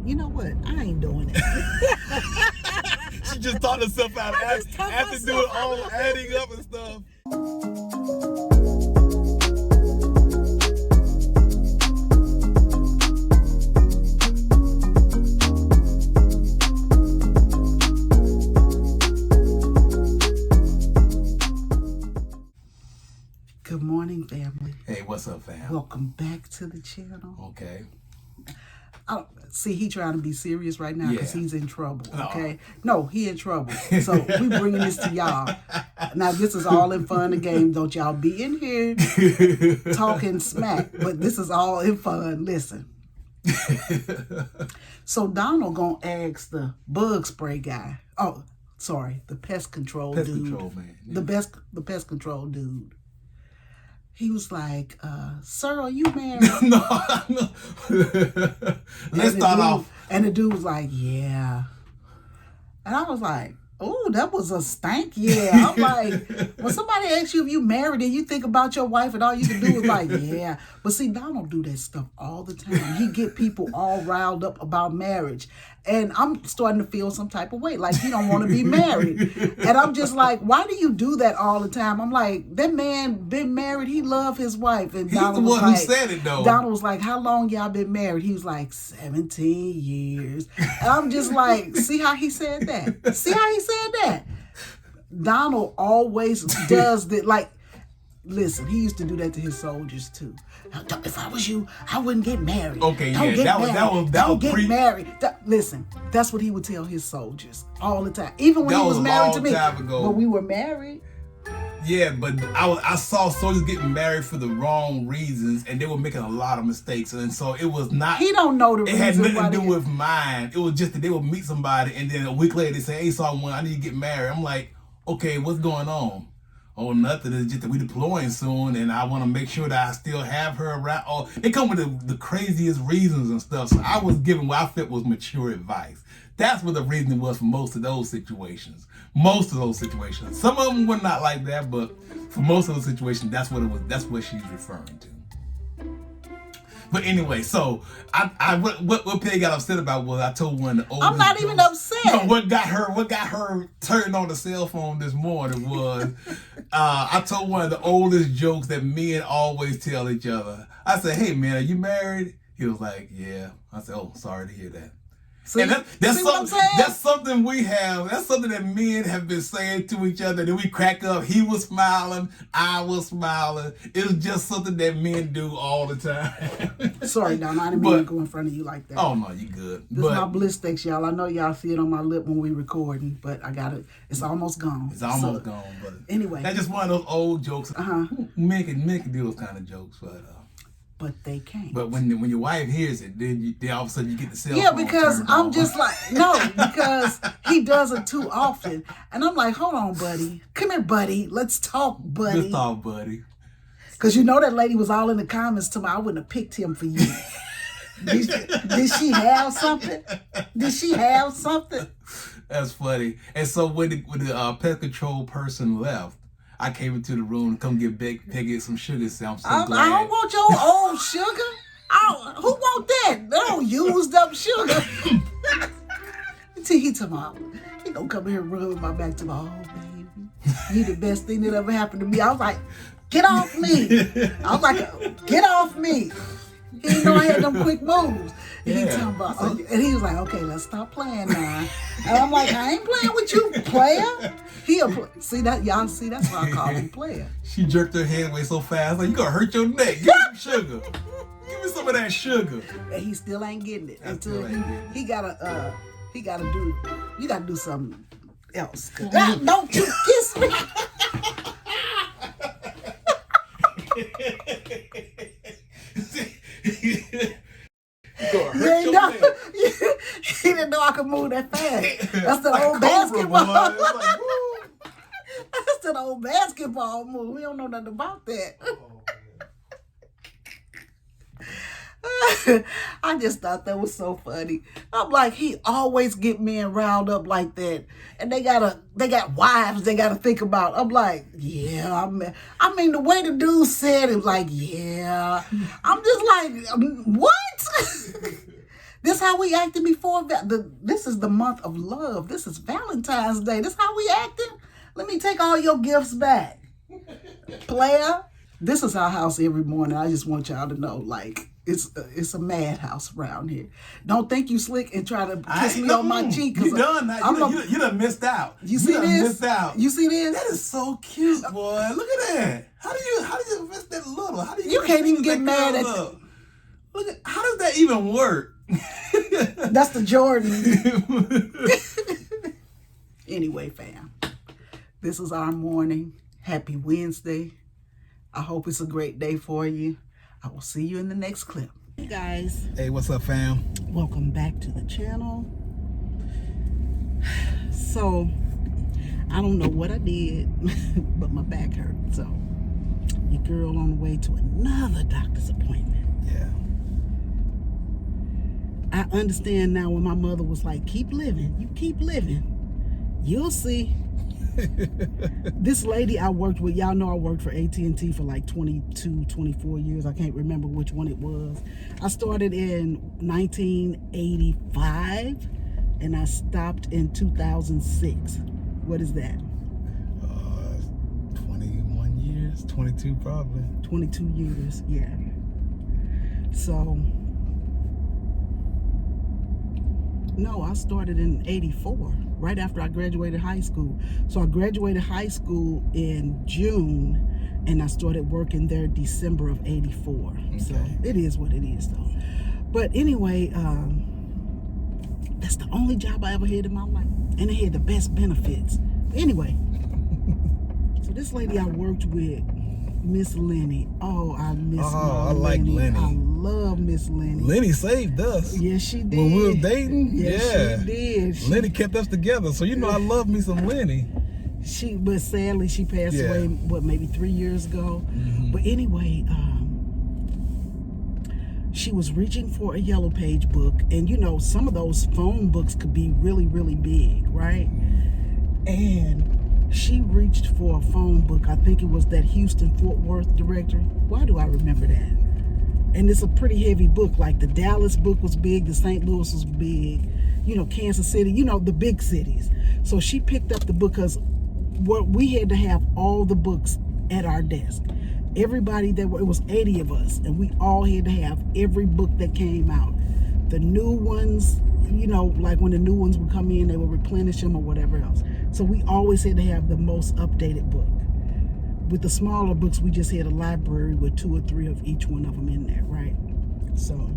you know what? I ain't doing it. She just thought herself out after doing all adding up and stuff. Good morning, family. Hey, what's up, fam? Welcome back to the channel. Okay. See, he trying to be serious right now because he's in trouble, okay? No. No, he in trouble. So we bringing this to y'all. Now, this is all in fun and game. Don't y'all be in here talking smack, but this is all in fun. Listen. So Donald gonna ask the bug spray guy. Oh, sorry, the pest control dude. Pest control man. Yeah. The pest control dude. He was like, sir, are you married? No. Let's start off. And the dude was like, yeah. And I was like, oh, that was a stank, yeah. I'm like, when somebody asks you if you married and you think about your wife and all you can do is like, yeah. But see, Donald do that stuff all the time. He get people all riled up about marriage. And I'm starting to feel some type of way, like he don't want to be married. And I'm just like, why do you do that all the time? I'm like, that man been married. He love his wife. And He's Donald the was one like, who said it, though. Donald was like, how long y'all been married? He was like, 17 years. And I'm just like, see how he said that? See how he said that? Donald always does that. Like, listen, he used to do that to his soldiers too. If I was you, I wouldn't get married. Okay, Don't that was get married. Listen, that's what he would tell his soldiers all the time. Even when he was married to me. But we were married. Yeah, but I saw soldiers getting married for the wrong reasons, and they were making a lot of mistakes, and so it was not. He don't know the reason. It had nothing to do with mine. It was just that they would meet somebody, and then a week later they say, "Hey, someone, I need to get married." I'm like, okay, what's going on? Oh, nothing. It's just that we deploying soon, and I want to make sure that I still have her around. Oh, they come with the craziest reasons and stuff. So I was giving what I felt was mature advice. That's what the reason was for most of those situations. Most of those situations. Some of them were not like that, but for most of those situations, that's what it was. That's what she's referring to. But anyway, so what Peg got upset about was I told one of the oldest. I'm not even upset. No, what got her turned on the cell phone this morning was I told one of the oldest jokes that men always tell each other. I said, "Hey man, are you married?" He was like, "Yeah." I said, "Oh, sorry to hear that." See, and that's something we have. That's something that men have been saying to each other. That we crack up. He was smiling. I was smiling. It was just something that men do all the time. Sorry, Don. I didn't mean to go in front of you like that. Oh no, you good. This is my bliss sticks, y'all. I know y'all see it on my lip when we recording, but I got it. It's almost gone. It's almost gone. But anyway, that's just one of those old jokes. Men can do those kind of jokes, but they can't. But when your wife hears it, then all of a sudden you get the cell phone. Yeah, because I'm just on. like, no, because he does it too often. And I'm like, hold on, buddy. Come here, buddy. Let's talk, buddy. Let's talk, buddy. Because you know that lady was all in the comments to me, I wouldn't have picked him for you. Did she have something? Did she have something? That's funny. And so when the pest control person left, I came into the room to come get Peggy some sugar. So I'm so glad. I don't want your old sugar. Who want that? They don't used up sugar. He told me, he gonna come here and rub my back to my baby. You the best thing that ever happened to me. I was like, get off me. I was like, get off me. He didn't know I had them quick moves. And he talking about, and he was like, okay, let's stop playing now. And I'm like, I ain't playing with you, player. See that, y'all see, that's why I call him player. She jerked her head away so fast, like, you gonna hurt your neck. Give me some sugar. Give me some of that sugar. And he still ain't getting it until he gotta do something else. Don't you kiss me. He didn't know I could move that fast. That's the old basketball. That's the old basketball move. We don't know nothing about that. I just thought that was so funny. I'm like, he always get men riled up like that, and they got wives they gotta think about. I'm like, yeah, I mean the way the dude said it, like, yeah. I'm just like, what? This how we acting before this is the month of love. This is Valentine's Day. This how we acting? Let me take all your gifts back. Player. This is our house every morning. I just want y'all to know, like, it's a madhouse around here. Don't think you slick and try to kiss me on my cheek. You done now. You done missed out. You see this? Missed out. You see this? That is so cute, boy. Look at that. How do you miss that little? How do you can't even get mad at. Look at, how does that even work? That's the Jordan. Anyway, fam, this is our morning. Happy Wednesday. I hope it's a great day for you. I will see you in the next clip. Hey guys. Hey, what's up, fam? Welcome back to the channel. So, I don't know what I did, but my back hurt. So, your girl on the way to another doctor's appointment. Yeah. I understand now when my mother was like, keep living. You keep living. You'll see. This lady I worked with, y'all know I worked for AT&T for like 22, 24 years. I can't remember which one it was. I started in 1985 and I stopped in 2006. What is that? 21 years, 22 probably. 22 years, yeah. So, no, I started in 84, right after I graduated high school. So I graduated high school in June, and I started working there December of 84. Okay. So it is what it is, though. But anyway, that's the only job I ever had in my life. And it had the best benefits. Anyway, so this lady I worked with, Miss Lenny. Oh, I miss I like Lenny. I love Miss Lenny. Lenny saved us. Yes, she did. When we was dating, yes, yeah, she did. Lenny kept us together, so you know I love me some Lenny. But sadly she passed away. What, maybe 3 years ago. Mm-hmm. But anyway, she was reaching for a yellow page book, and you know some of those phone books could be really, really big, right? And she reached for a phone book. I think it was that Houston-Fort Worth directory. Why do I remember that? And it's a pretty heavy book. Like the Dallas book was big, the St. Louis was big, you know, Kansas City, you know, the big cities. So she picked up the book because we had to have all the books at our desk. Everybody it was 80 of us, and we all had to have every book that came out. The new ones, you know, like when the new ones would come in, they would replenish them or whatever else. So we always had to have the most updated book. With the smaller books, we just had a library with 2 or 3 of each one of them in there, right? So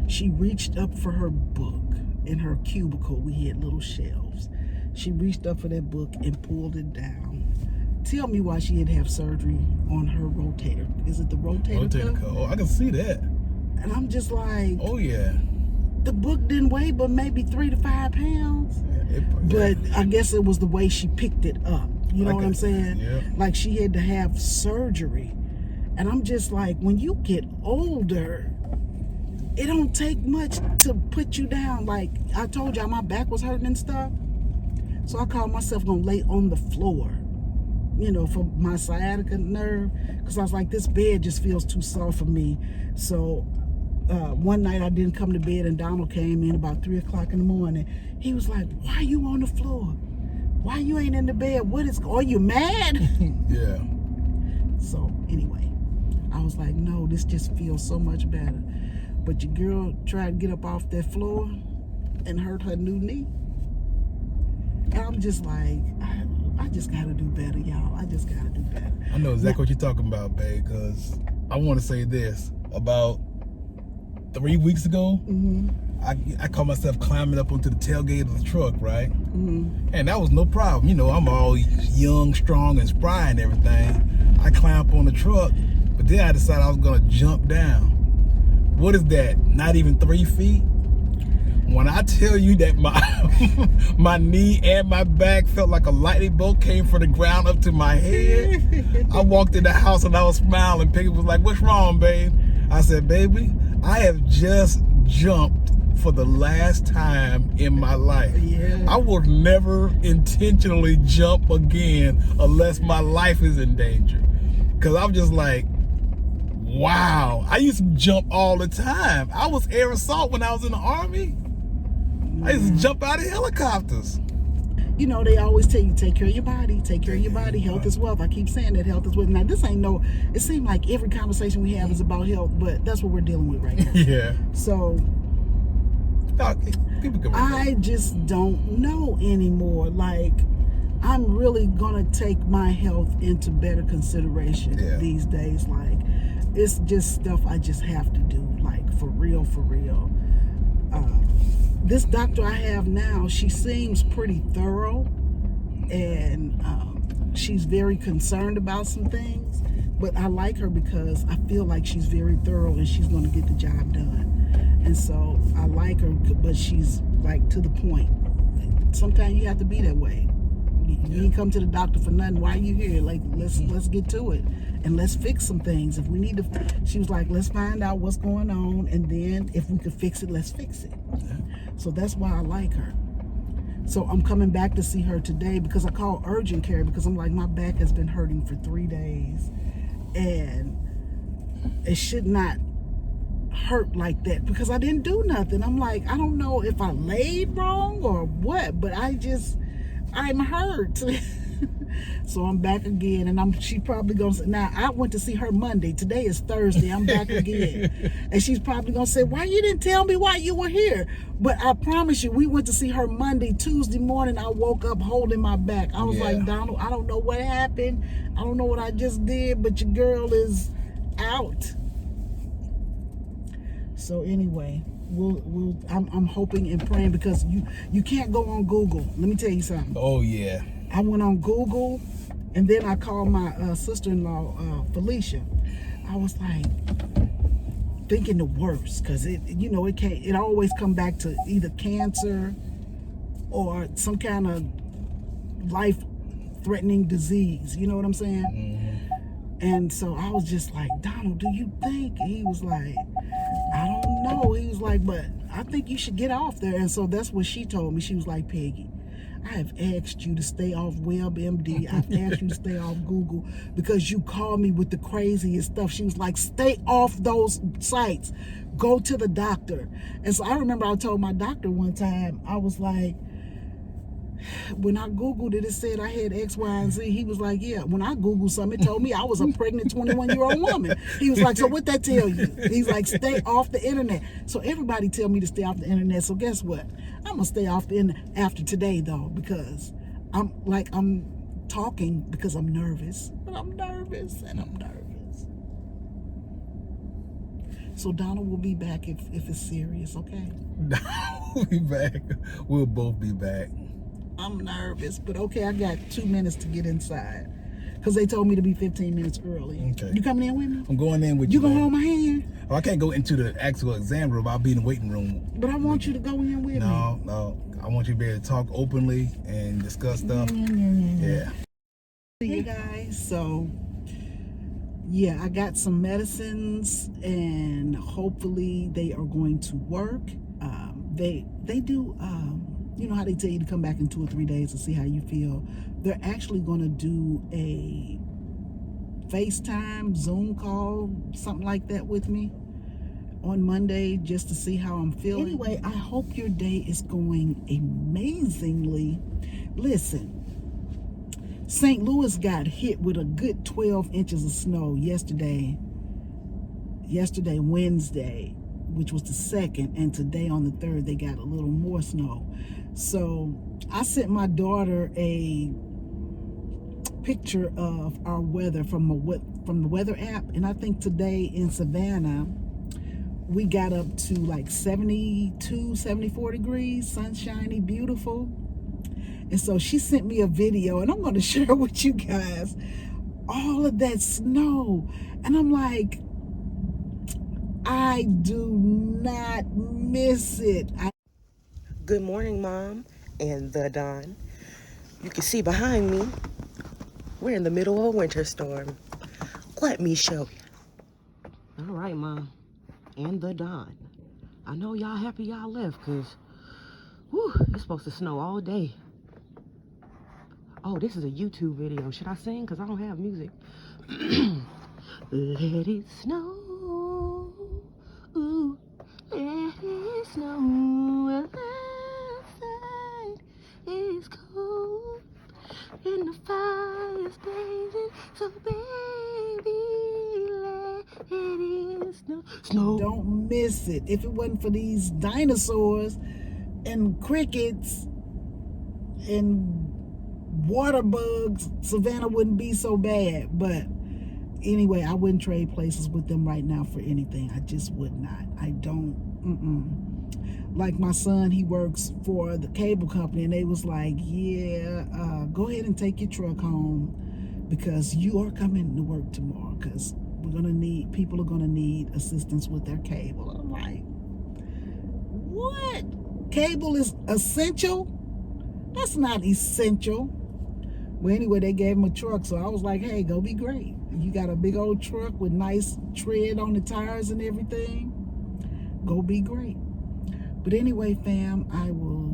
she reached up for her book. In her cubicle, we had little shelves. She reached up for that book and pulled it down. Tell me why she had to have surgery on her rotator. Is it the rotator cuff? Oh, I can see that. And I'm just like, oh yeah. The book didn't weigh but maybe 3 to 5 pounds. But I guess it was the way she picked it up. You know what I'm saying? Yeah. Like she had to have surgery. And I'm just like, when you get older, it don't take much to put you down. Like I told y'all, my back was hurting and stuff. So I called myself gonna lay on the floor, you know, for my sciatica nerve. Because I was like, this bed just feels too soft for me. So one night I didn't come to bed, and Donald came in about 3 o'clock in the morning. He was like, why are you on the floor? Why you ain't in the bed? Are you mad? Yeah. So anyway, I was like, no, this just feels so much better. But your girl tried to get up off that floor and hurt her new knee. And I'm just like, I just gotta do better, y'all. I just gotta do better. I know exactly what you're talking about, babe, because I want to say this. About 3 weeks ago, I caught myself climbing up onto the tailgate of the truck, right? And that was no problem. You know, I'm all young, strong, and spry and everything. I climbed up on the truck, but then I decided I was going to jump down. What is that? Not even 3 feet? When I tell you that my knee and my back felt like a lightning bolt came from the ground up to my head, I walked in the house and I was smiling. Peggy was like, what's wrong, babe? I said, baby, I have just jumped for the last time in my life. Yeah. I will never intentionally jump again unless my life is in danger. Because I'm just like, Wow. I used to jump all the time. I was air assault when I was in the Army. I used to jump out of helicopters. You know, they always tell you, take care of your body, take care of your body. Health is wealth. I keep saying that health is wealth. Now, this ain't no, it seems like every conversation we have is about health, but that's what we're dealing with right now. Yeah. So, I just don't know anymore. Like, I'm really going to take my health into better consideration these days. Like, it's just stuff I just have to do, like, for real, for real. This doctor I have now, she seems pretty thorough, and she's very concerned about some things, but I like her because I feel like she's very thorough and she's going to get the job done. And so I like her, but she's like to the point. Sometimes you have to be that way. You ain't come to the doctor for nothing. Why are you here? Like, let's get to it and let's fix some things. If we need to, she was like, let's find out what's going on, and then if we could fix it, let's fix it. So that's why I like her. So I'm coming back to see her today because I called urgent care because I'm like, my back has been hurting for 3 days, and it should not hurt like that because I didn't do nothing. I'm like, I don't know if I laid wrong or what, but I'm hurt. So I'm back again, and she probably gonna say, now I went to see her Monday. Today is Thursday. I'm back again. And she's probably gonna say, why you didn't tell me why you were here? But I promise you, we went to see her Monday. Tuesday morning, I woke up holding my back. I was like, Donald, I don't know what happened. I don't know what I just did, but your girl is out. So anyway, I'm hoping and praying because you can't go on Google. Let me tell you something. Oh yeah. I went on Google, and then I called my sister-in-law, Felicia. I was like thinking the worst because it always come back to either cancer or some kind of life-threatening disease. You know what I'm saying? Mm-hmm. And so I was just like, Donald, do you think? He was like, I don't know. He was like, but I think you should get off there. And so that's what she told me. She was like, Peggy, I have asked you to stay off WebMD. I've asked you to stay off Google because you call me with the craziest stuff. She was like, stay off those sites. Go to the doctor. And so I remember I told my doctor one time, I was like, when I Googled it, it said I had X, Y, and Z. He was like, yeah. When I Googled something, it told me I was a pregnant 21-year-old woman. He was like, so what that tell you? He's like, stay off the internet. So everybody tell me to stay off the internet. So guess what? I'm going to stay off the internet after today, though, because I'm talking because I'm nervous. But I'm nervous, and I'm nervous. So Donald will be back if it's serious, okay? We'll be back. We'll both be back. I'm nervous, but okay, I got 2 minutes to get inside because they told me to be 15 minutes early. Okay. You coming in with me? I'm going in with you. You gonna hold my hand? Oh, I can't go into the actual exam room. I'll be in the waiting room. But I want you to go in with me. No. I want you to be able to talk openly and discuss stuff. Yeah. Hey guys, so yeah, I got some medicines and hopefully they are going to work. They do. You know how they tell you to come back in 2 or 3 days to see how you feel? They're actually going to do a FaceTime, Zoom call, something like that with me on Monday just to see how I'm feeling. Anyway, I hope your day is going amazingly. Listen, St. Louis got hit with a good 12 inches of snow yesterday, Wednesday, which was the 2nd, and today on the 3rd they got a little more snow. So I sent my daughter a picture of our weather from the weather app, and I think today in Savannah we got up to like 72, 74 degrees, sunshiny, beautiful. And so she sent me a video, and I'm going to share with you guys all of that snow, and I'm like, I do not miss it. Good morning, Mom and the Don. You can see behind me, we're in the middle of a winter storm. Let me show you. All right, Mom and the Don. I know y'all happy y'all left because it's supposed to snow all day. Oh, this is a YouTube video. Should I sing? Because I don't have music. Let it snow. but outside is cold and the fire's blazing. So baby, let it snow. Don't miss it. If it wasn't for these dinosaurs and crickets and water bugs, Savannah wouldn't be so bad. But anyway, I wouldn't trade places with them right now for anything. I just would not. I don't. Like my son, he works for the cable company, and they was like, yeah, go ahead and take your truck home because you are coming to work tomorrow because people are gonna need assistance with their cable. I'm like, what? Cable is essential? That's not essential. Well, anyway, they gave him a truck, so I was like, hey, go be great. You got a big old truck with nice tread on the tires and everything. Go be great. But anyway, fam, I will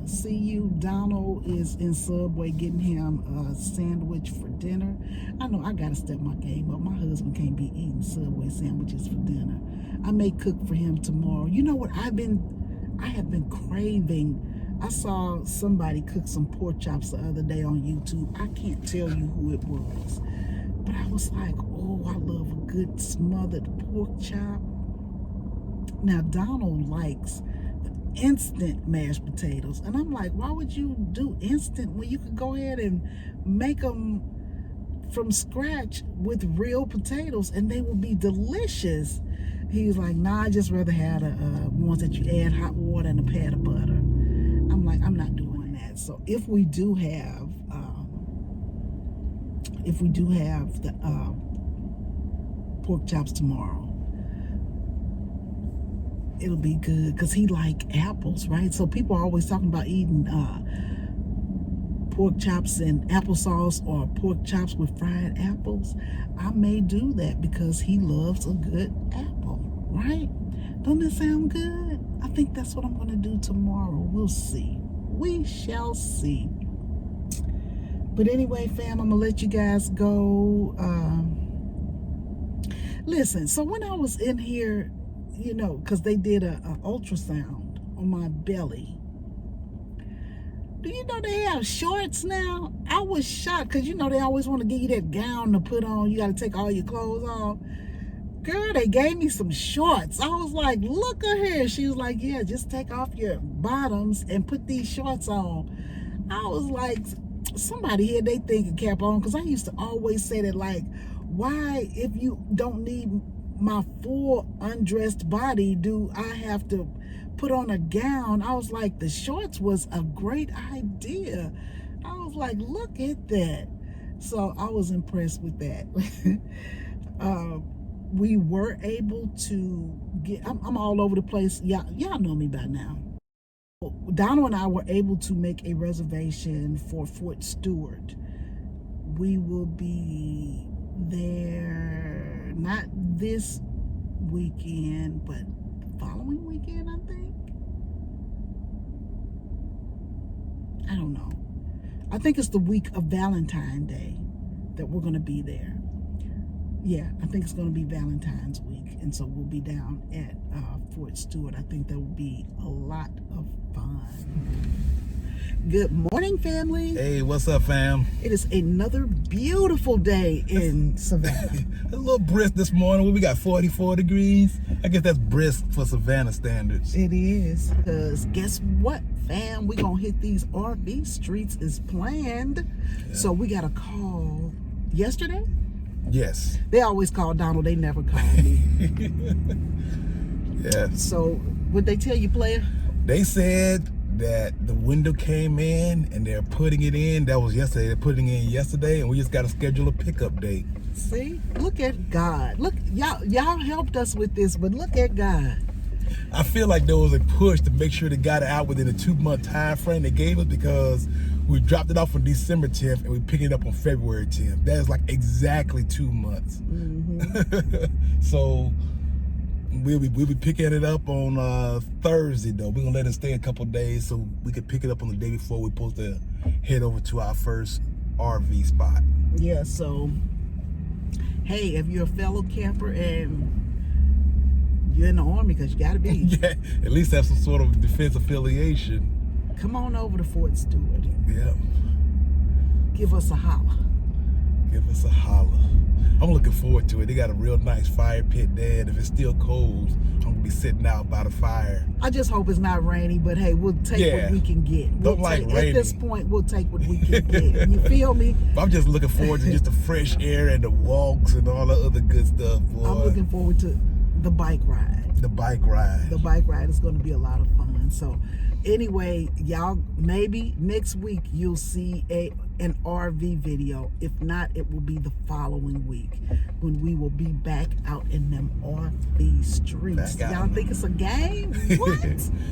see you. Donald is in Subway getting him a sandwich for dinner. I know I got to step my game up. My husband can't be eating Subway sandwiches for dinner. I may cook for him tomorrow. You know what I have been craving? I saw somebody cook some pork chops the other day on YouTube. I can't tell you who it was. But I was like, oh, I love a good smothered pork chop. Now, Donald likes instant mashed potatoes. And I'm like, why would you do instant when you could go ahead and make them from scratch with real potatoes and they will be delicious? He was like, nah, I just rather have the ones that you add hot water and a pat of butter. I'm like, I'm not doing that. So if we do have the pork chops tomorrow, it'll be good because he like apples, right? So people are always talking about eating pork chops and applesauce or pork chops with fried apples. I may do that because he loves a good apple, right? Don't that sound good? I think that's what I'm going to do tomorrow. We'll see. We shall see. But anyway, fam, I'm going to let you guys go. Listen, so when I was in here, you know, because they did a ultrasound on my belly. Do you know they have shorts now? I was shocked because, you know, they always want to give you that gown to put on. You got to take all your clothes off. Girl, they gave me some shorts. I was like, look at her. She was like, yeah, just take off your bottoms and put these shorts on. I was like, somebody here, they thinking cap on, because I used to always say that, like, why, if you don't need my full undressed body, do I have to put on a gown? I was like, the shorts was a great idea. I was like, look at that. So I was impressed with that. We were able to get, I'm all over the place. Y'all know me by now. Donald and I were able to make a reservation for Fort Stewart. We will be there, not this weekend, but the following weekend, I think. I don't know. I think it's the week of Valentine's Day that we're going to be there. Yeah, I think it's going to be Valentine's week, and so we'll be down at Fort Stewart. I think that will be a lot of fun. Good morning, family. Hey, what's up, fam? It is another beautiful day in Savannah. A little brisk this morning. We got 44 degrees. I guess that's brisk for Savannah standards. It is, because guess what, fam? We're going to hit these RV streets as planned. Yeah. So we got a call yesterday. Yes. They always call Donald. They never call me. Yeah. So, what'd they tell you, player? They said that the window came in and they're putting it in. That was yesterday. They're putting it in yesterday, and we just got to schedule a pickup date. See? Look at God. Look, y'all helped us with this, but look at God. I feel like there was a push to make sure they got it out within a 2-month time frame they gave us, because we dropped it off on December 10th and we picked it up on February 10th. That is like exactly 2 months. Mm-hmm. So we'll be picking it up on Thursday, though. We're gonna let it stay a couple days so we can pick it up on the day before we're supposed to head over to our first RV spot. Yeah, so hey, if you're a fellow camper and You're in the Army because you got to be. Yeah, at least have some sort of defense affiliation. Come on over to Fort Stewart. Yeah. Give us a holler. Give us a holler. I'm looking forward to it. They got a real nice fire pit there, and if it's still cold, I'm going to be sitting out by the fire. I just hope it's not rainy, but hey, we'll take what we can get. Rainy. At this point, we'll take what we can get. You feel me? I'm just looking forward to just the fresh air and the walks and all the other good stuff, boy. I'm looking forward to the bike ride. The bike ride. The bike ride is going to be a lot of fun. So anyway, y'all, maybe next week you'll see an RV video. If not, it will be the following week when we will be back out in them RV streets. Y'all think it's a game? What?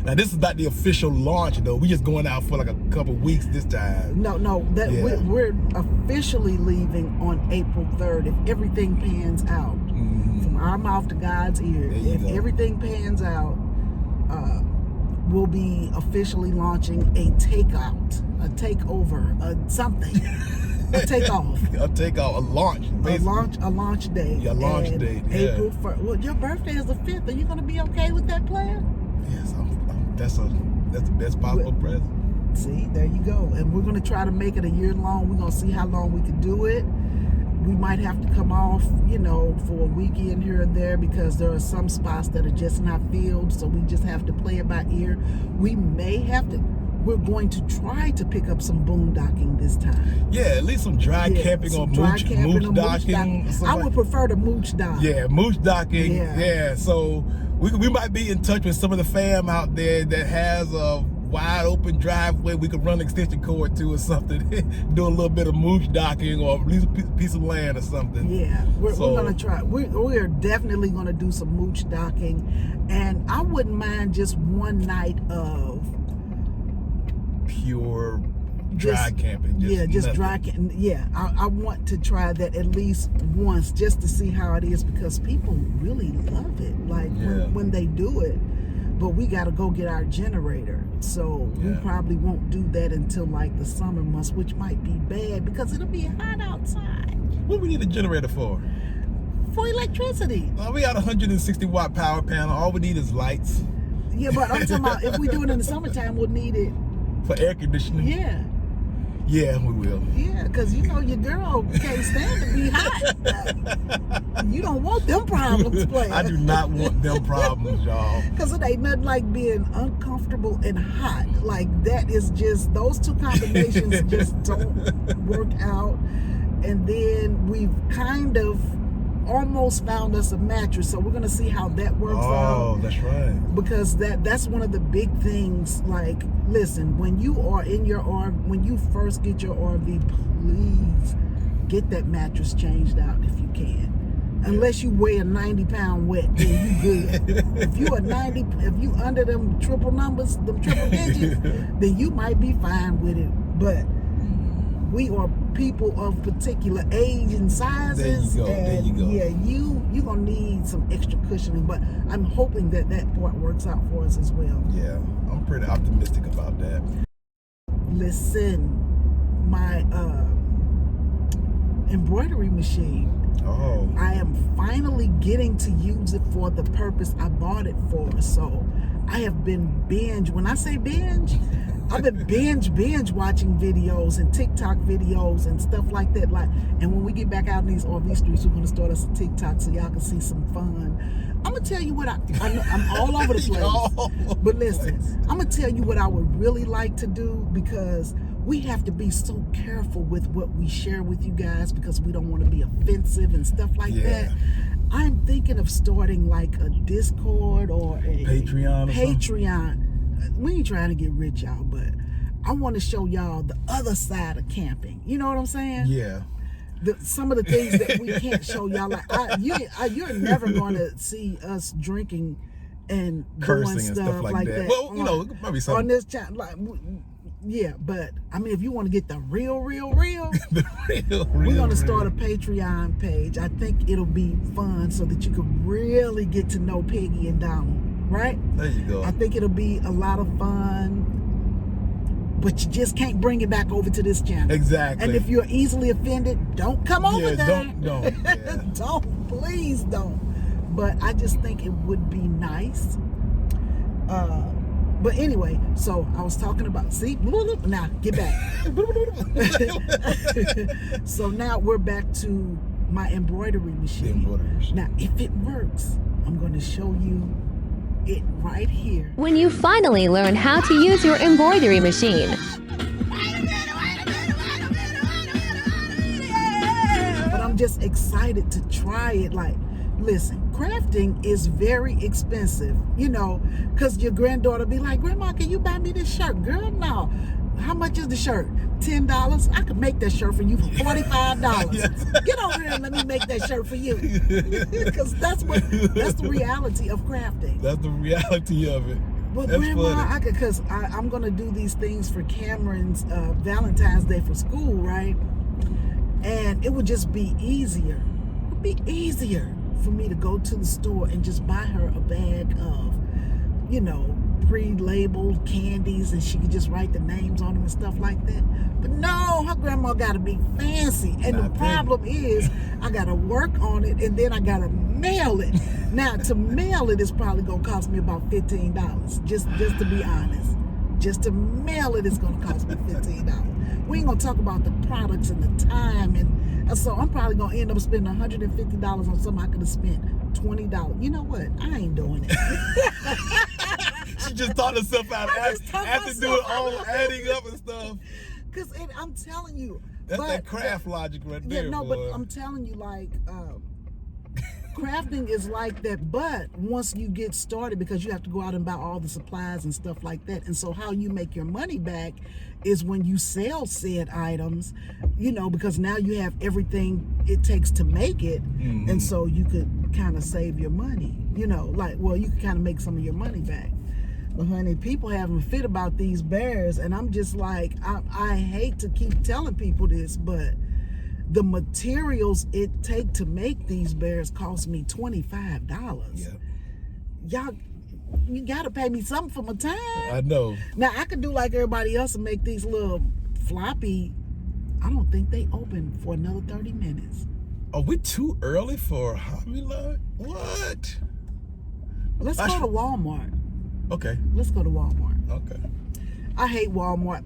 Now this is not the official launch though. We just going out for like a couple weeks this time. No, we're officially leaving on April 3rd if everything pans out. From our mouth to God's ear. If everything pans out, we'll be officially launching a takeout, a takeover, something, a takeoff. A takeoff, a launch, basically. A launch day. Yeah, launch date. Yeah. April 1st. Well, your birthday is the 5th. Are you going to be okay with that plan? Yes, that's the best possible present. See, there you go. And we're going to try to make it a year long. We're going to see how long we can do it. We might have to come off, for a weekend here and there because there are some spots that are just not filled. So we just have to play it by ear. We're going to try to pick up some boondocking this time. Yeah, at least some dry camping or mooch docking. I would prefer the mooch dock. Yeah, mooch docking. Yeah. So we might be in touch with some of the fam out there that has a wide open driveway we could run extension cord to or something. Do a little bit of mooch docking or at least a piece of land or something. Yeah, we're gonna try. We're definitely gonna do some mooch docking, and I wouldn't mind just one night of pure dry camping. Just dry camping. Yeah, I want to try that at least once just to see how it is because people really love it. Like when they do it. But we got to go get our generator. So we probably won't do that until like the summer months, which might be bad because it'll be hot outside. What do we need a generator for? For electricity. Well, we got a 160 watt power panel. All we need is lights. Yeah, but I'm talking about if we do it in the summertime, we'll need it. For air conditioning? Yeah. Yeah, we will. Yeah, because your girl can't stand to be hot. You don't want them problems, player. I do not want them problems, y'all. Because it ain't nothing like being uncomfortable and hot. Like, that is just, those two combinations just don't work out. And then we've kind of almost found us a mattress, so we're gonna see how that works out. Oh, that's right. Because that's one of the big things. Like, listen, when you are in your RV, when you first get your RV, please get that mattress changed out if you can. Unless you weigh a 90-pound wet, then you good. If you under them triple numbers, them triple digits, then you might be fine with it. But we are people of particular age and sizes. There you go. Yeah, you're gonna need some extra cushioning, but I'm hoping that part works out for us as well. Yeah, I'm pretty optimistic about that. Listen, my embroidery machine. Oh. I am finally getting to use it for the purpose I bought it for. So I have been when I say binge, I've been binge watching videos and TikTok videos and stuff like that. And when we get back out in these RV streets, we're gonna start us a TikTok so y'all can see some fun. I'm gonna tell you what I'm all over the place. But listen, I'm gonna tell you what I would really like to do, because we have to be so careful with what we share with you guys because we don't want to be offensive and stuff like that. I'm thinking of starting like a Discord or a Patreon. We ain't trying to get rich, y'all, but I want to show y'all the other side of camping. You know what I'm saying? Yeah. Some of the things that we can't show y'all. Like you're never going to see us drinking and cursing doing and stuff like that. Well, probably something on this channel. Like, yeah, but I mean, if you want to get the real, we're going to start a Patreon page. I think it'll be fun so that you can really get to know Pegi and Don, right? There you go. I think it'll be a lot of fun, but you just can't bring it back over to this channel. Exactly. And if you're easily offended, don't come over there. Don't. Yeah. Please don't. but I just think it would be nice. But anyway, so I was talking about, see, now get back. So now we're back to my embroidery machine. Now, if it works, I'm going to show you it right here. When you finally learn how to use your embroidery machine. But I'm just excited to try it. Like, listen, crafting is very expensive, you know, because your granddaughter be like, Grandma, can you buy me this shirt? Girl, no. How much is the shirt? $10? I could make that shirt for you for $45. Yes. Get over here and let me make that shirt for you. Because that's the reality of crafting. That's the reality of it. But Grandma, because I'm going to do these things for Cameron's Valentine's Day for school, right? And it would just be easier. It would be easier for me to go to the store and just buy her a bag of, you know, pre-labeled candies, and she could just write the names on them and stuff like that. But no, her grandma got to be fancy. And the problem is I got to work on it, and then I got to mail it. Now, to mail it is probably going to cost me about $15, just to be honest. Just to mail it is going to cost me $15. We ain't going to talk about the products and the time. And so I'm probably going to end up spending $150 on something I could have spent $20. You know what? I ain't doing it. She just taught herself out after doing all adding up and stuff. Because I'm telling you. That's that craft logic right there. Yeah, no, boy. but I'm telling you, like, crafting is like that. But once you get started, because you have to go out and buy all the supplies and stuff like that. And so how you make your money back is when you sell said items, you know, because now you have everything it takes to make it. Mm-hmm. And so you could kind of save your money, you know, like, well, you could kind of make some of your money back. But honey, people having a fit about these bears, and I'm just like, I hate to keep telling people this, but the materials it take to make these bears cost me $25. Yeah. Y'all, you gotta pay me something for my time. I know. Now I could do like everybody else and make these little floppy. I don't think they open for another 30 minutes. Are we too early for a hobby line? What? Let's go to Walmart. Okay. Let's go to Walmart. Okay. I hate Walmart,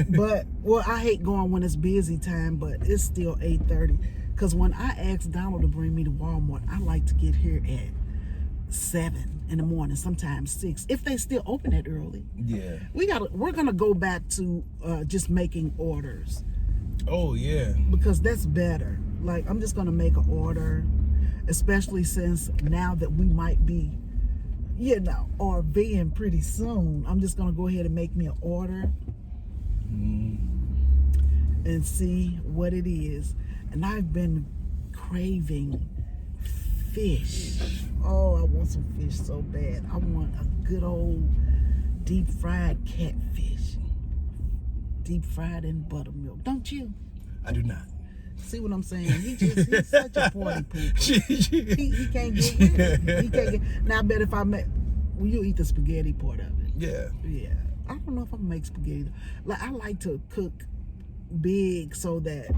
but, well, I hate going when it's busy time, but it's still 8:30. Because when I ask Donald to bring me to Walmart, I like to get here at 7 in the morning, sometimes 6, if they still open it early. Yeah. We're gonna go back to just making orders. Oh, yeah. Because that's better. Like, I'm just gonna make an order, especially since now that we might be, you know, RVing pretty soon. I'm just gonna go ahead and make me an order and see what it is. And I've been craving fish. Oh, I want some fish so bad. I want a good old deep fried catfish. Deep fried in buttermilk. Don't you? I do not. See what I'm saying? He's such a party pooper. He can't get with it. He can't get. Now I bet if I make, well, you eat the spaghetti part of it. Yeah. Yeah. I don't know if I'm gonna make spaghetti. Like, I like to cook big so that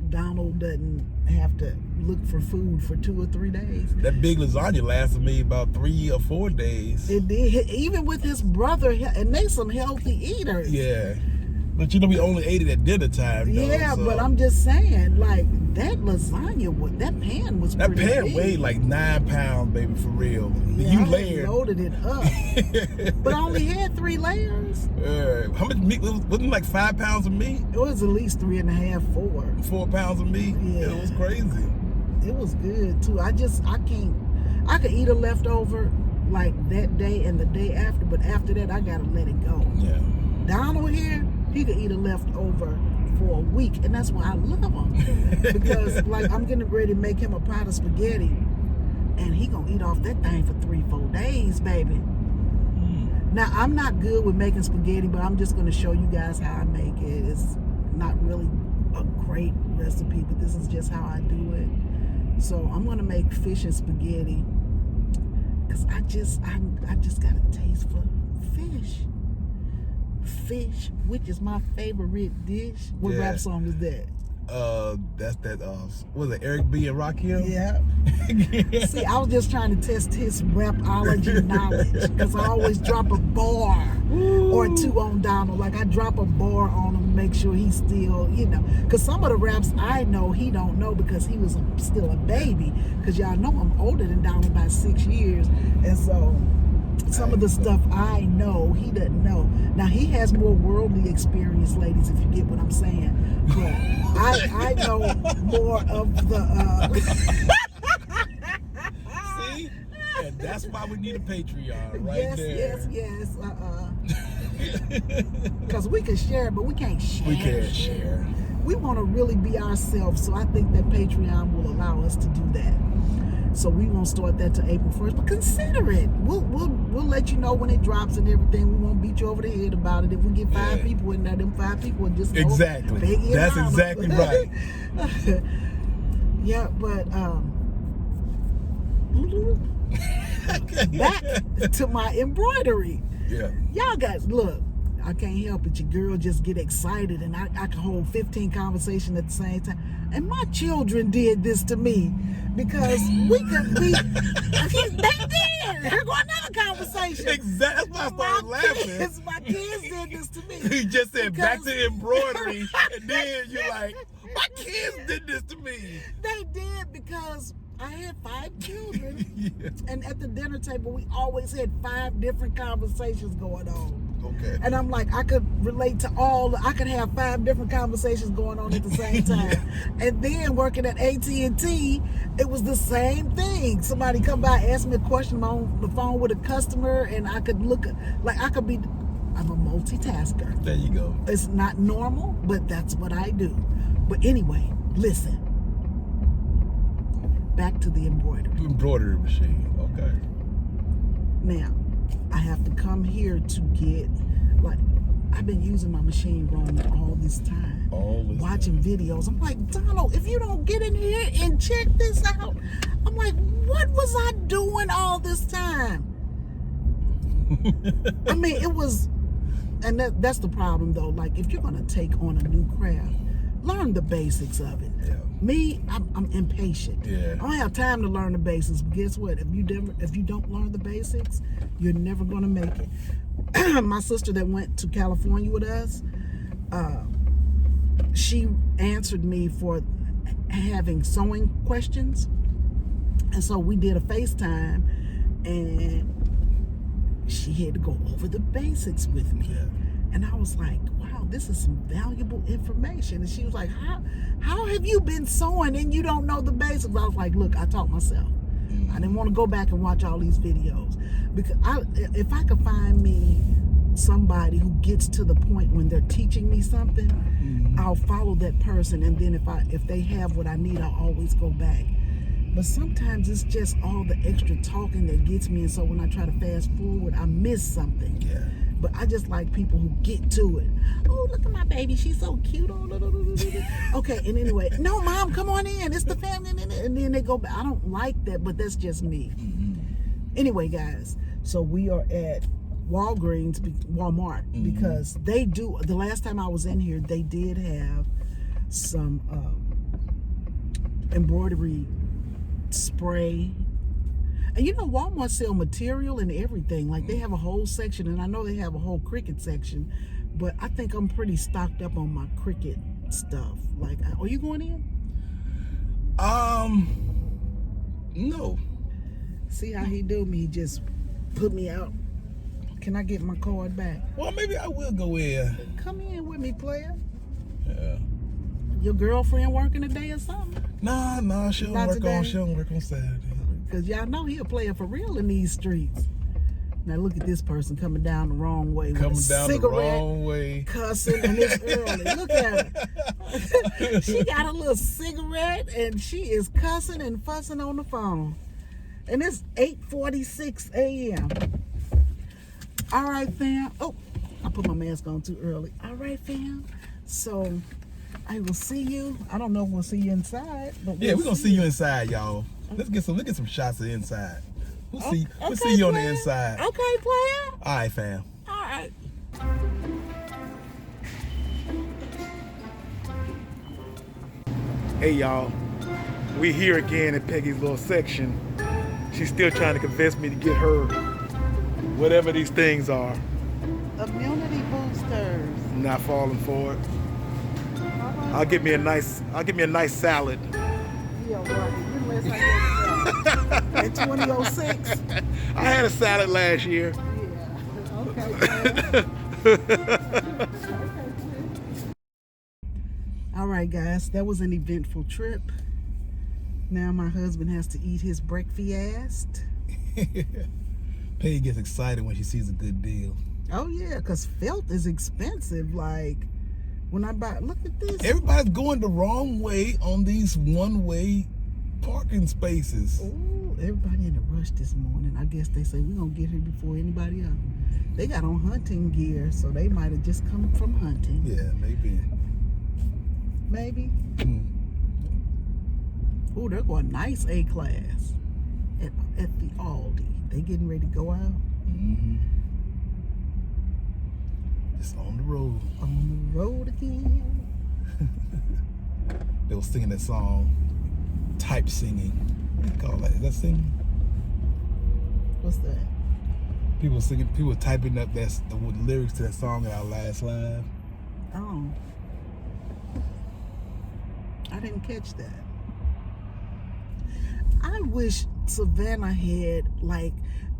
Donald doesn't have to look for food for 2 or 3 days. That big lasagna lasted me about 3 or 4 days. It did. Even with his brother, and they some healthy eaters. Yeah. But you know, we only ate it at dinner time, though. Yeah, so. but I'm just saying, like, that lasagna, that pan was pretty That pan big. weighed like 9 pounds, baby, for real. Yeah, you I layered. loaded it up. But I only had 3 layers. How much meat? Wasn't it like 5 pounds of meat? It was at least 3.5, 4. 4 pounds of meat? Yeah. It was crazy. It was good, too. I could eat a leftover, like, that day and the day after, but after that, I gotta let it go. Yeah. Donald here, he could eat a leftover for a week, and that's why I love him. Because, like, I'm getting ready to make him a pot of spaghetti, and he gonna eat off that thing for 3-4 days, baby. Now, I'm not good with making spaghetti, but I'm just gonna show you guys how I make it. It's not really a great recipe, but this is just how I do it. So I'm gonna make fish and spaghetti, because I just got a taste for fish. Fish, which is my favorite dish. What rap song is that? That's that. Was it Eric B and Rakim? Yeah. See, I was just trying to test his rapology knowledge because I always drop a bar or two on Donald. Like I drop a bar on him to make sure he's still, because some of the raps I know he don't know because he was still a baby. Because y'all know I'm older than Donald by 6 years, and so some of the stuff I know he doesn't know. Now he has more worldly experience, ladies, if you get what I'm saying. But I know more of the. See, and that's why we need a Patreon right yes, there. Yes. Because we can share, but we can't share. We can't share. We want to really be ourselves, so I think that Patreon will allow us to do that. So we won't start that till April 1st, but consider it. We'll let you know when it drops and everything. We won't beat you over the head about it. If we get 5 people in there, them 5 people will just exactly. Pegi and That's Don. exactly right. Yeah, but back to my embroidery. Yeah. Y'all guys, look. I can't help it. Your girl just get excited, and I can hold 15 conversations at the same time. And my children did this to me because we could be. They did. Here go another conversation. Exactly. That's why I started laughing. My kids did this to me. You just said back to embroidery, and then you're like, my kids did this to me. They did because I had 5 children, Yeah. and at the dinner table we always had 5 different conversations going on. Okay. And I'm like, I could relate to all. I could have 5 different conversations going on at the same time. Yeah. And then working at AT&T, it was the same thing. Somebody come by, ask me a question. I'm on the phone with a customer, and I could look like I'm a multitasker. There you go. It's not normal, but that's what I do. But anyway, listen. Back to the embroidery. Embroidery machine. Okay. Now, I have to come here to get, I've been using my machine wrong all this time. Watching videos. I'm like, Donald, if you don't get in here and check this out. I'm like, what was I doing all this time? I mean, it was, and that's the problem though. Like, if you're going to take on a new craft, learn the basics of it. Yeah. Me, I'm impatient. Yeah. I don't have time to learn the basics. But guess what? If you don't learn the basics, you're never gonna make it. My sister that went to California with us, she answered me for having sewing questions, and so we did a FaceTime, and she had to go over the basics with me. Yeah. And I was like, wow, this is some valuable information. And she was like, how have you been sewing and you don't know the basics? I was like, look, I taught myself. I didn't want to go back and watch all these videos. Because if I could find me somebody who gets to the point when they're teaching me something, I'll follow that person. And then if they have what I need, I'll always go back. But sometimes it's just all the extra talking that gets me. And so when I try to fast forward, I miss something. Yeah. But I just like people who get to it. Oh, look at my baby. She's so cute. Okay, and anyway, no, Mom, come on in. It's the family. And then they go back. I don't like that, but that's just me. Anyway, guys, so we are at Walmart, because they do, the last time I was in here, they did have some embroidery spray. And you know, Walmart sell material and everything. Like, they have a whole section, and I know they have a whole Cricut section, but I think I'm pretty stocked up on my Cricut stuff. Like, are you going in? No. See how he do me? He just put me out. Can I get my card back? Well, maybe I will go in. Come in with me, player. Yeah. Your girlfriend working today or something? Nah, she Not don't work on Saturday. Because y'all know he a player for real in these streets. Now look at this person coming down the wrong way with a cigarette, the wrong way, cussing, and it's early. Look at her. She got a little cigarette, and she is cussing and fussing on the phone. And it's 8:46 a.m. All right, fam. Oh, I put my mask on too early. All right, fam. So I will see you. I don't know if we'll see you inside, but yeah, we're gonna see you inside, y'all. Let's get some shots of inside. We'll see you on the inside. Okay, player. All right, fam. All right. Hey y'all, we here again in Peggy's little section. She's still trying to convince me to get her whatever these things are. Immunity boosters. Not falling for it. I'll get me a nice salad. Yeah, right. When last time you had a salad? In 2006? I had a salad last year. Yeah. Okay. All right, guys. That was an eventful trip. Now my husband has to eat his breakfast. Peggy gets excited when she sees a good deal. Oh yeah, because felt is expensive. Like when I buy, look at this. Everybody's going the wrong way on these one-way parking spaces. Ooh, everybody in a rush this morning. I guess they say we're gonna get here before anybody else. They got on hunting gear, so they might have just come from hunting. Yeah, maybe. Maybe. Ooh, they're going nice A-class at the Aldi. They getting ready to go out. It's on the road. On the road again. They were singing that song, type singing. What do you call that? Is that singing? What's that? People typing up the lyrics to that song at our last live. Oh. I didn't catch that. I wish Savannah had, like,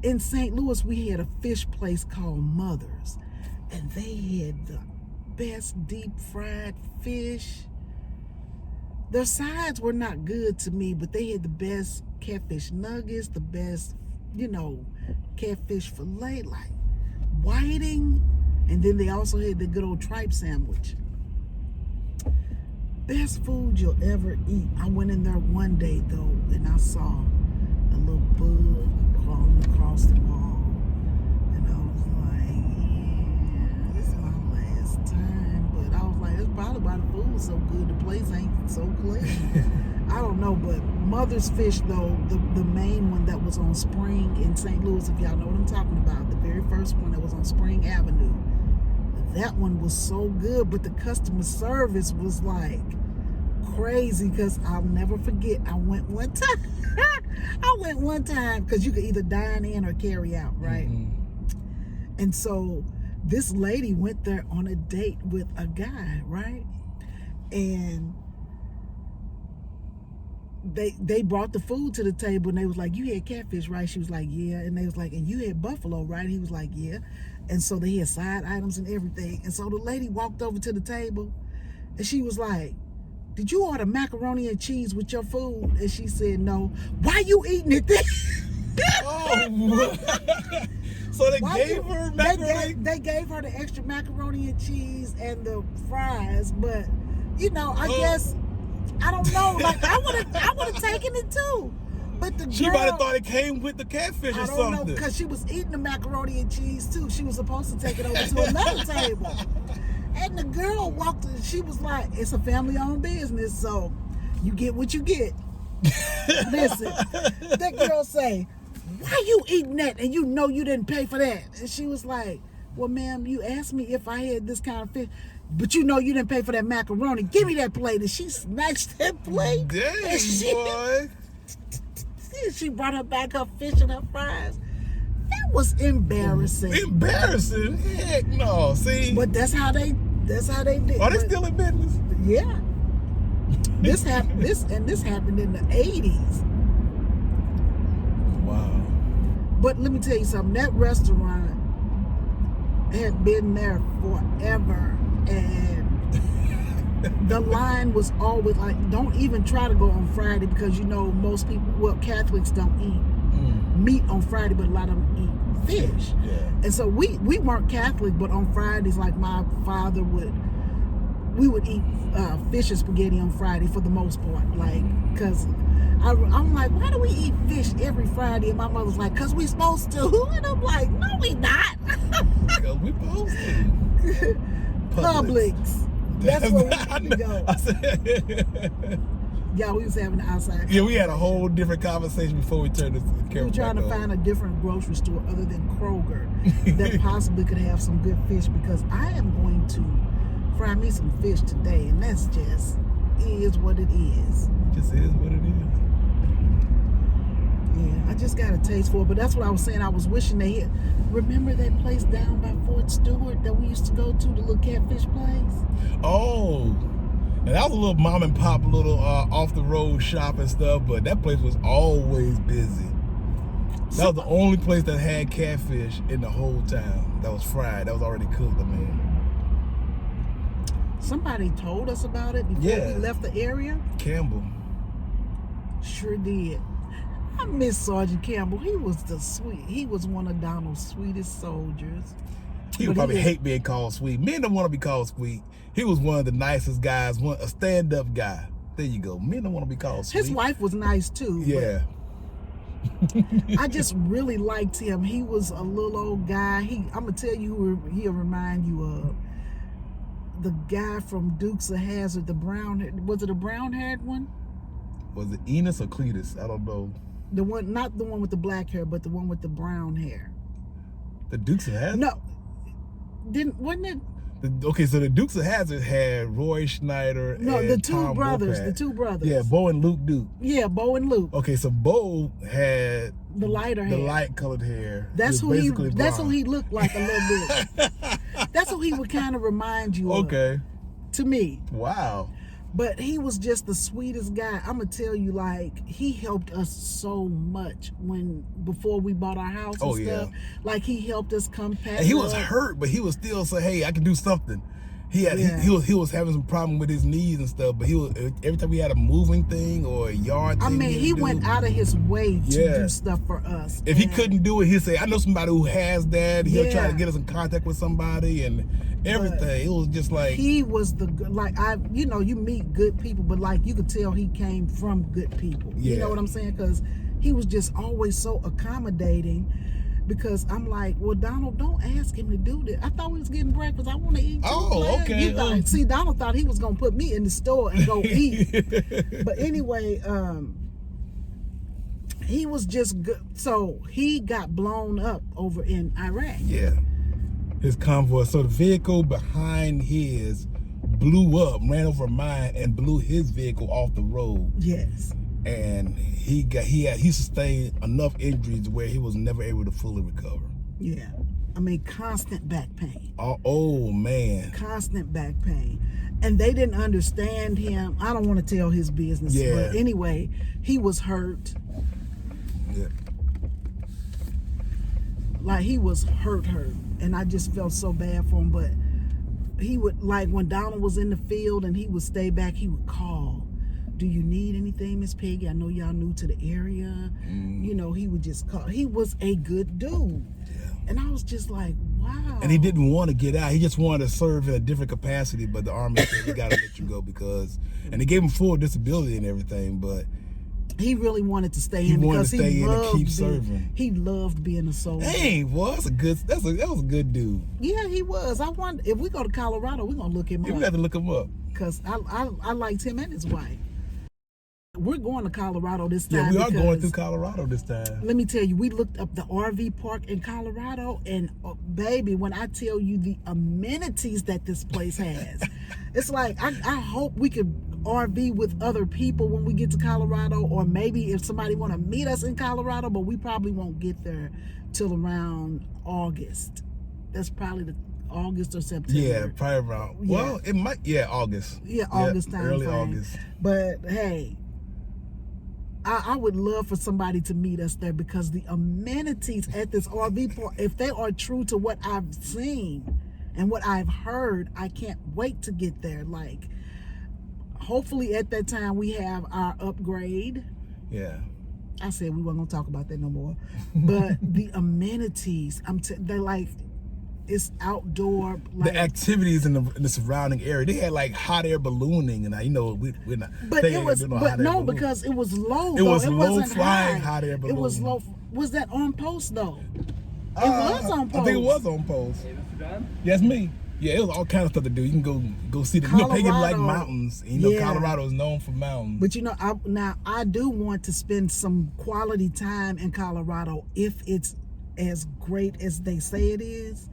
in St. Louis, we had a fish place called Mother's, and they had the best deep fried fish. Their sides were not good to me, but they had the best catfish nuggets, the best, catfish fillet, like whiting, and then they also had the good old tripe sandwich. Best food you'll ever eat. I went in there one day though, and I saw a little bug crawling across the wall, and I was like, yeah, this is my last time. But I was like, it's probably why the food's so good. The place ain't so clean. I don't know, but Mother's Fish though, the main one that was on Spring in St. Louis, if y'all know what I'm talking about, the very first one that was on Spring Avenue. That one was so good, but the customer service was like crazy, because I'll never forget. I went one time because you could either dine in or carry out, right? And so this lady went there on a date with a guy, right? And they brought the food to the table, and they was like, you had catfish, right? She was like, yeah. And they was like, and you had buffalo, right? He was like, yeah. And so they had side items and everything. And so the lady walked over to the table, and she was like, did you order macaroni and cheese with your food? And she said, no. Why you eating it then? Oh, so they gave her macaroni? They gave her the extra macaroni and cheese and the fries, but I guess, I don't know. Like I would have taken it too. But the girl, she might have thought it came with the catfish or something. I don't know, because she was eating the macaroni and cheese too. She was supposed to take it over to another table. And the girl walked in, she was like, it's a family-owned business, so you get what you get. Listen, that girl say, why you eating that and you know you didn't pay for that? And she was like, well, ma'am, you asked me if I had this kind of fish, but you know you didn't pay for that macaroni. Give me that plate. And she snatched that plate. Dang, boy. She brought her back her fish and her fries. That was embarrassing. Embarrassing? Heck no. See? But that's how they did. Are they still in business? Yeah. This happened in the 80s. Wow. But let me tell you something. That restaurant had been there forever, and the line was always like, don't even try to go on Friday, because most people, Catholics don't eat meat on Friday, but a lot of them eat fish. Yeah. And so we weren't Catholic, but on Fridays, like my father we would eat fish and spaghetti on Friday for the most part, like, because I'm like, why do we eat fish every Friday? And my mother's like, because we supposed to. And I'm like, no, we not. Because we supposed to. Publix. That's where we need to go. I said, yeah, we was having an outside. Yeah, we had a whole different conversation before we turned this camera. We were trying to find a different grocery store other than Kroger that possibly could have some good fish, because I am going to fry me some fish today, and that's just is what it is. It just is what it is. Yeah, I just got a taste for it. But that's what I was saying. I was wishing they had. Remember that place down by Fort Stewart that we used to go to, the little catfish place? Oh, and that was a little mom and pop, little off the road shop and stuff, but that place was always busy. That was the only place that had catfish in the whole town. That was fried. That was already cooked, I mean. Somebody told us about it before we left the area. Campbell. Sure did. I miss Sergeant Campbell. He was he was one of Donald's sweetest soldiers. He would probably hate being called sweet. Men don't want to be called sweet. He was one of the nicest guys, a stand-up guy. There you go. Men don't want to be called sweet. His wife was nice too. Yeah. I just really liked him. He was a little old guy. I'm gonna tell you who he'll remind you of. The guy from Dukes of Hazzard, was it a brown-haired one? Was it Enos or Cletus? I don't know. The one, not the one with the black hair, but the one with the brown hair. The Dukes of Hazzard? No, wasn't it? Okay, so the Dukes of Hazzard had Roy Schneider and the two Tom brothers. Wopat. The two brothers. Yeah, Bo and Luke Duke. Yeah, Bo and Luke. Okay, so Bo had the lighter hair, the light colored hair. That's who he. That's who he looked like a little bit. That's who he would kind of remind you of. Okay. To me. Wow. But he was just the sweetest guy. I'm gonna tell you, like, he helped us so much before we bought our house and stuff. Like, he helped us come pack. And he was hurt, but he was still say, "Hey, I can do something." He was having some problem with his knees and stuff, but every time we had a moving thing or a yard thing. I mean, he went out of his way to do stuff for us. If he couldn't do it, he'd say, "I know somebody who has that." He'll try to get us in contact with somebody and everything. But it was just like he was you meet good people, but like you could tell he came from good people. Yeah. You know what I'm saying? Because he was just always so accommodating. Because I'm like, well, Donald, don't ask him to do this. I thought we was getting breakfast. I want to eat. Oh, okay. See, Donald thought he was going to put me in the store and go eat. But anyway, he was just good. So he got blown up over in Iraq. Yeah. His convoy. So the vehicle behind his blew up, ran over mine, and blew his vehicle off the road. Yes. And he sustained enough injuries where he was never able to fully recover. Yeah. I mean, constant back pain. Oh man. Constant back pain. And they didn't understand him. I don't want to tell his business. Yeah. But anyway, he was hurt. Yeah. Like, he was hurt. And I just felt so bad for him. But he would, like, when Donald was in the field and he would stay back, he would call. Do you need anything, Miss Peggy? I know y'all new to the area. You know, he would just call. He was a good dude. Yeah. And I was just like, wow. And he didn't want to get out. He just wanted to serve in a different capacity, but the Army said, we got to let you go because, and they gave him full disability and everything, but he really wanted to stay in because he loved keep serving. He loved being a soldier. Hey, well, that was a good dude. Yeah, he was. I wonder if we go to Colorado, we're gonna look him up. We got to look him up because I liked him and his wife. We're going to Colorado this time. Yeah, we are going through Colorado this time. Let me tell you, we looked up the RV park in Colorado, and baby, when I tell you the amenities that this place has, it's like I hope we could RV with other people when we get to Colorado, or maybe if somebody want to meet us in Colorado, but we probably won't get there till around August. That's probably the August or September. Yeah, probably around. Yeah. Well, it might. Yeah, August. Yeah, August time. Early August. But hey, I would love for somebody to meet us there because the amenities at this RV park, if they are true to what I've seen and what I've heard, I can't wait to get there. Like, hopefully at that time we have our upgrade. Yeah. I said we weren't gonna talk about that no more. But the amenities, they're like, it's outdoor. Like, the activities in the surrounding area, they had like hot air ballooning, and we're not. But it was, because it was low. It was it low wasn't flying high. hot air balloon. It was low. Was that on post though? It was on post. I think it was on post. Hey, Mr. Don? Yes, me. Yeah, it was all kinds of stuff to do. You can go see the. Peggy like mountains. Colorado is known for mountains. But I do want to spend some quality time in Colorado if it's as great as they say it is.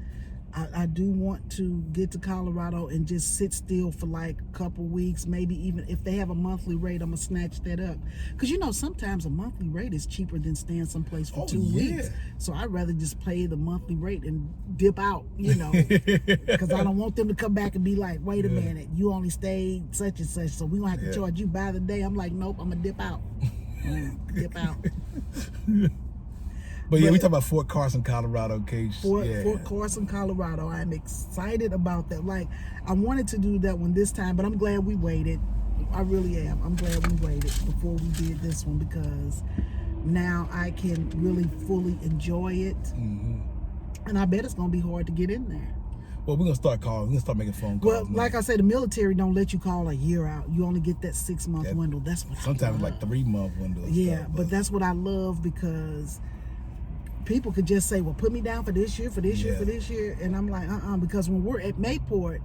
I do want to get to Colorado and just sit still for like a couple weeks, maybe even if they have a monthly rate, I'm gonna snatch that up. Because sometimes a monthly rate is cheaper than staying someplace for 2 weeks. So I'd rather just pay the monthly rate and dip out, because I don't want them to come back and be like, wait a minute, you only stayed such and such, so we gonna have to charge you by the day. I'm like, nope, I'm gonna dip out. Dip out. But we talk about Fort Carson, Colorado, Cage. Fort Carson, Colorado. I'm excited about that. Like, I wanted to do that one this time, but I'm glad we waited. I really am. I'm glad we waited before we did this one, because now I can really fully enjoy it. Mm-hmm. And I bet it's going to be hard to get in there. Well, we're going to start calling. We're going to start making phone calls. Well, like I said, the military don't let you call a year out. You only get that 6-month window. That's what sometimes like 3-month window. Yeah, but that's what I love, because people could just say, well, put me down for this year, for this year, for this year. And I'm like, because when we're at Mayport,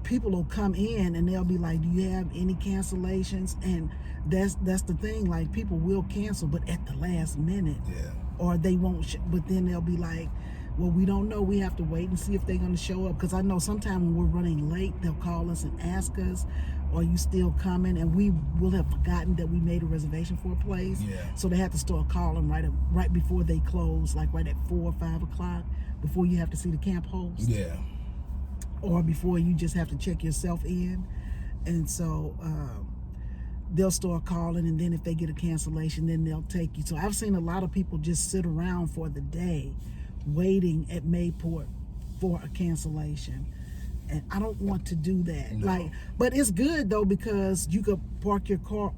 people will come in and they'll be like, do you have any cancellations? And that's the thing, like, people will cancel, but at the last minute. Yeah. Or they won't, but then they'll be like, well, we don't know. We have to wait and see if they're going to show up. Because I know sometimes when we're running late, they'll call us and ask us, are you still coming? And we will have forgotten that we made a reservation for a place. Yeah. So they have to start calling right before they close, like right at 4 or 5 o'clock, before you have to see the camp host. Yeah. Or before you just have to check yourself in. And so they'll start calling, and then if they get a cancellation, then they'll take you. So I've seen a lot of people just sit around for the day waiting at Mayport for a cancellation. And I don't want to do that. No. But it's good though, because you could park your car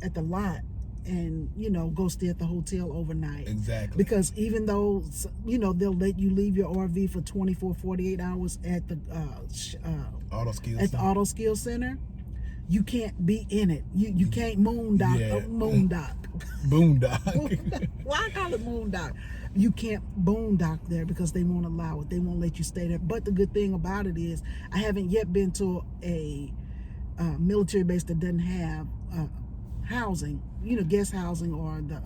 at the lot and go stay at the hotel overnight. Exactly. Because even though they'll let you leave your RV for 24, 48 hours at the auto skill center, you can't be in it. You can't moondock. Boondock. Why call it moondock? You can't boondock there because they won't allow it. They won't let you stay there. But the good thing about it is, I haven't yet been to a military base that doesn't have housing, guest housing, or the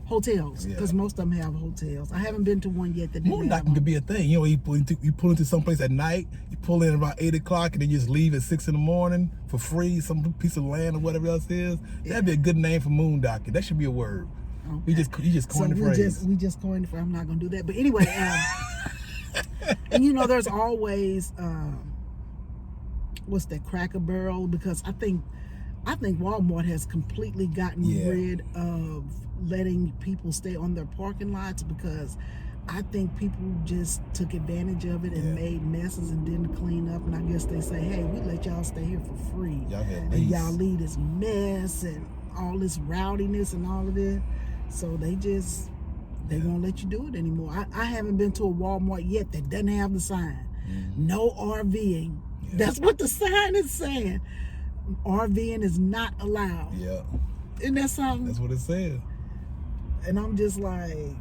hotels, because most of them have hotels. I haven't been to one yet that didn't have moondocking could be a thing. You pull into someplace at night, you pull in about 8 o'clock, and then you just leave at 6 in the morning for free, some piece of land or whatever else it is. That'd be a good name for moondocking. That should be a word. Okay. You just coined the phrase. We just coined the phrase. I'm not gonna do that. But anyway, and there's always what's that, Cracker Barrel, because I think Walmart has completely gotten rid of letting people stay on their parking lots, because I think people just took advantage of it and made messes and didn't clean up. And I guess they say, hey, we let y'all stay here for free. And y'all leave this mess and all this rowdiness and all of it. So they won't let you do it anymore. I haven't been to a Walmart yet that doesn't have the sign. No RVing. Yeah. That's what the sign is saying. RVing is not allowed. Yeah. Isn't that something? That's what it says. And I'm just like,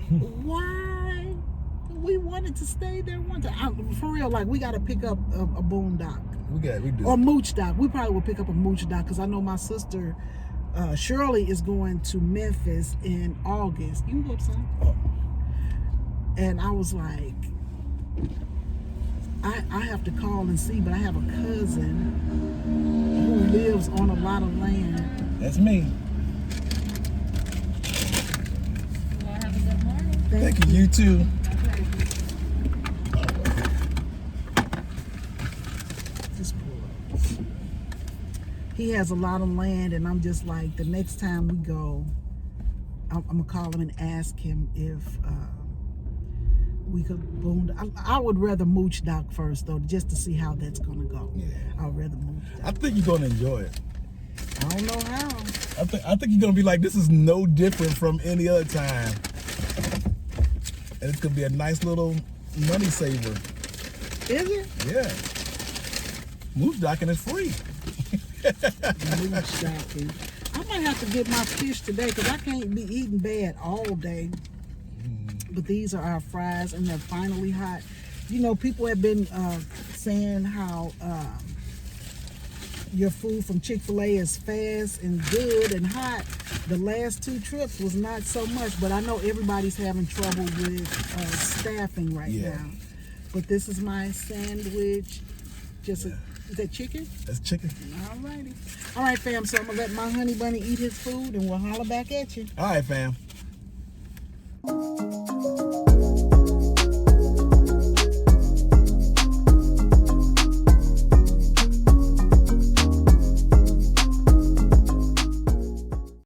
why? We wanted to stay there one time. For real, like, we got to pick up a boondock. We do. Or mooch dock. We probably will pick up a mooch dock, because I know my sister Shirley is going to Memphis in August. You can go up, son. And I was like, I have to call and see, but I have a cousin who lives on a lot of land. That's me. Well, have a good morning. Thank you. You too. Just pull up. He has a lot of land, and I'm just like, the next time we go, I'm gonna call him and ask him if we could I would rather mooch dock first, though, just to see how that's gonna go. Yeah. I'd rather mooch dock. I think you're gonna enjoy it. I don't know how. I think you're gonna be like, this is no different from any other time, and it's gonna be a nice little money saver. Is it? Yeah. Mooch docking is free. Mooch docking. I might have to get my fish today, because I can't be eating bad all day. But these are our fries, and they're finally hot. People have been saying how your food from Chick-fil-A is fast and good and hot. The last 2 trips was not so much, but I know everybody's having trouble with staffing right now. But this is my sandwich. Is that chicken? That's chicken. Alrighty. All right, fam. So I'm gonna let my honey bunny eat his food, and we'll holler back at you. All right, fam.